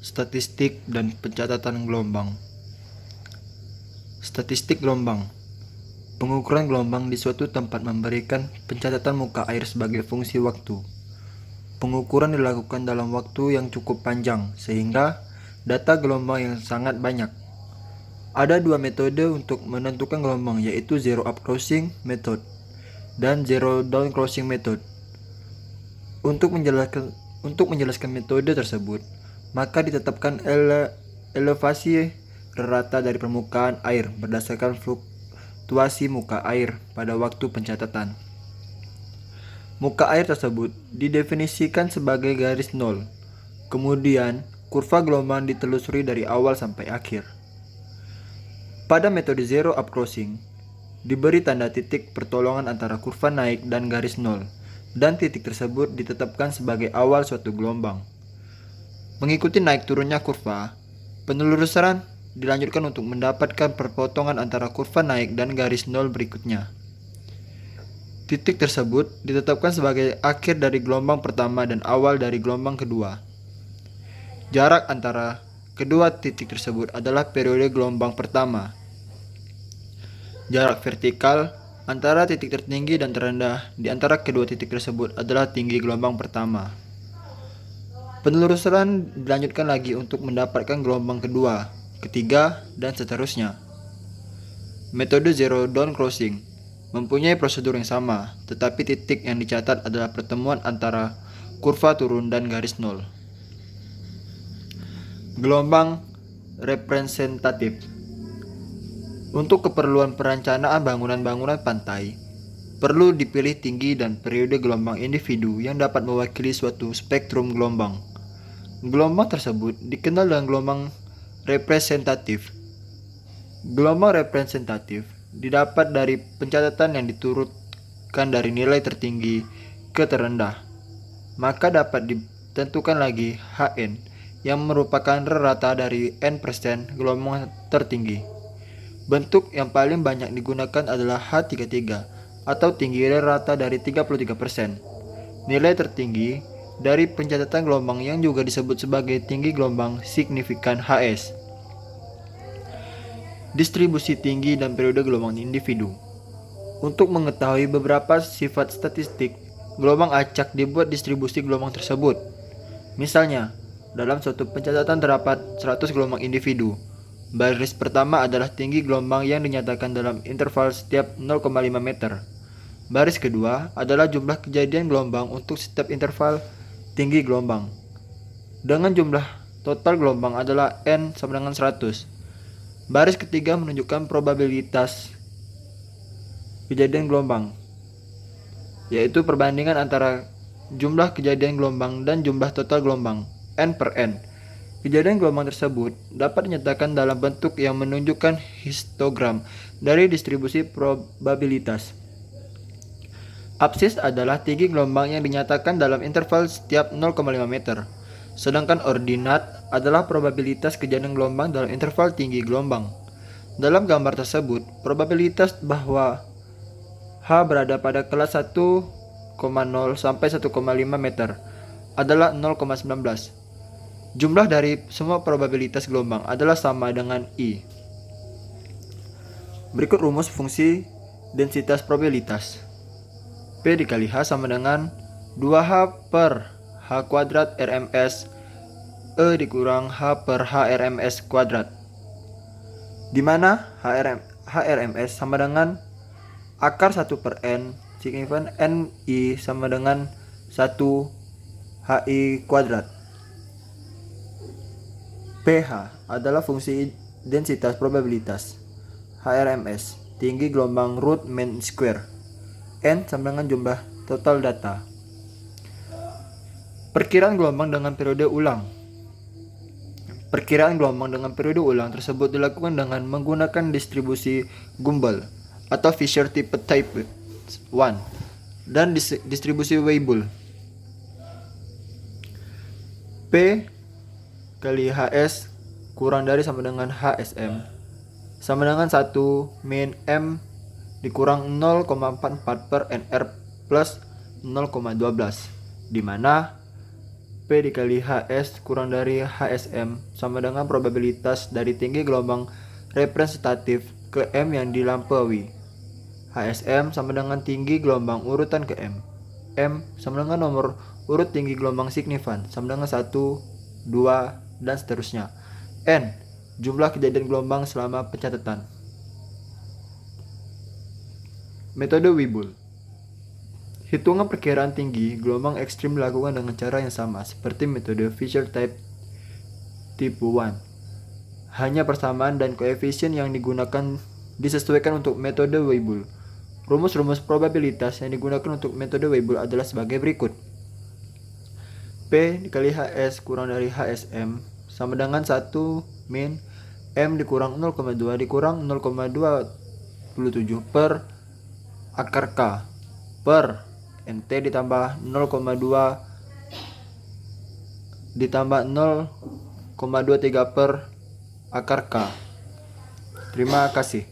Statistik dan pencatatan gelombang. Statistik gelombang. Pengukuran gelombang di suatu tempat memberikan pencatatan muka air sebagai fungsi waktu. Pengukuran dilakukan dalam waktu yang cukup panjang, sehingga data gelombang yang sangat banyak. Ada dua metode untuk menentukan gelombang, yaitu zero up crossing method dan zero down crossing method. Untuk menjelaskan metode tersebut, maka ditetapkan elevasi rata dari permukaan air berdasarkan fluktuasi muka air pada waktu pencatatan. Muka air tersebut didefinisikan sebagai garis nol. Kemudian, kurva gelombang ditelusuri dari awal sampai akhir. Pada metode zero up crossing, diberi tanda titik pertolongan antara kurva naik dan garis nol, dan titik tersebut ditetapkan sebagai awal suatu gelombang. Mengikuti naik turunnya kurva, penelusuran dilanjutkan untuk mendapatkan perpotongan antara kurva naik dan garis nol berikutnya. Titik tersebut ditetapkan sebagai akhir dari gelombang pertama dan awal dari gelombang kedua. Jarak antara kedua titik tersebut adalah periode gelombang pertama. Jarak vertikal antara titik tertinggi dan terendah di antara kedua titik tersebut adalah tinggi gelombang pertama. Penelusuran dilanjutkan lagi untuk mendapatkan gelombang kedua, ketiga, dan seterusnya. Metode zero down crossing mempunyai prosedur yang sama, tetapi titik yang dicatat adalah pertemuan antara kurva turun dan garis nol. Gelombang representatif. Untuk keperluan perencanaan bangunan-bangunan pantai, perlu dipilih tinggi dan periode gelombang individu yang dapat mewakili suatu spektrum gelombang. Gelombang tersebut dikenal dengan gelombang representatif. Gelombang representatif didapat dari pencatatan yang diturutkan dari nilai tertinggi ke terendah. Maka dapat ditentukan lagi Hn yang merupakan rata dari n% gelombang tertinggi. Bentuk yang paling banyak digunakan adalah H33 atau tinggi rata dari 33%. Nilai tertinggi dari pencatatan gelombang yang juga disebut sebagai tinggi gelombang signifikan Hs. Distribusi tinggi dan periode gelombang individu. Untuk mengetahui beberapa sifat statistik, gelombang acak dibuat distribusi gelombang tersebut. Misalnya, dalam suatu pencatatan terdapat 100 gelombang individu. Baris pertama adalah tinggi gelombang yang dinyatakan dalam interval setiap 0,5 meter. Baris kedua adalah jumlah kejadian gelombang untuk setiap interval tinggi gelombang. Dengan jumlah total gelombang adalah N sama dengan 100. Baris ketiga menunjukkan probabilitas kejadian gelombang, yaitu perbandingan antara jumlah kejadian gelombang dan jumlah total gelombang, N per N. Kejadian gelombang tersebut dapat dinyatakan dalam bentuk yang menunjukkan histogram dari distribusi probabilitas. Absis adalah tinggi gelombang yang dinyatakan dalam interval setiap 0,5 meter. Sedangkan ordinat adalah probabilitas kejadian gelombang dalam interval tinggi gelombang. Dalam gambar tersebut, probabilitas bahwa H berada pada kelas 1,0 sampai 1,5 meter adalah 0,19. Jumlah dari semua probabilitas gelombang adalah sama dengan I. Berikut rumus fungsi densitas probabilitas. P dikali H sama dengan 2H per H kuadrat RMS E dikurang H per H RMS kuadrat, di mana HRMS sama dengan akar 1 per N signifikan NI sama dengan 1 HI kuadrat. PH adalah fungsi densitas probabilitas. HRMS tinggi gelombang root mean square. N sama dengan jumlah total data. Perkiraan gelombang dengan periode ulang. Perkiraan gelombang dengan periode ulang tersebut dilakukan dengan menggunakan distribusi Gumbel atau Fisher type 1 dan distribusi Weibull. P kali HS kurang dari sama dengan HSM sama dengan 1 min M dikurang 0,44 per NR plus 0,12, di mana P dikali HS kurang dari HSM sama dengan probabilitas dari tinggi gelombang representatif ke M yang dilampaui. HSM sama dengan tinggi gelombang urutan ke M. M sama dengan nomor urut tinggi gelombang signifan sama dengan 1, 2, dan seterusnya. N jumlah kejadian gelombang selama pencatatan. Metode Weibull. Hitungan perkiraan tinggi gelombang ekstrim dilakukan dengan cara yang sama seperti metode Fisher type tipe 1. Hanya persamaan dan koefisien yang digunakan disesuaikan untuk metode Weibull. Rumus-rumus probabilitas yang digunakan untuk metode Weibull adalah sebagai berikut. P dikali HS kurang dari HSM sama dengan 1 min M dikurang 0,2 dikurang 0,27 per akar K per NT ditambah 0,2 ditambah 0,23 per akar K. Terima kasih.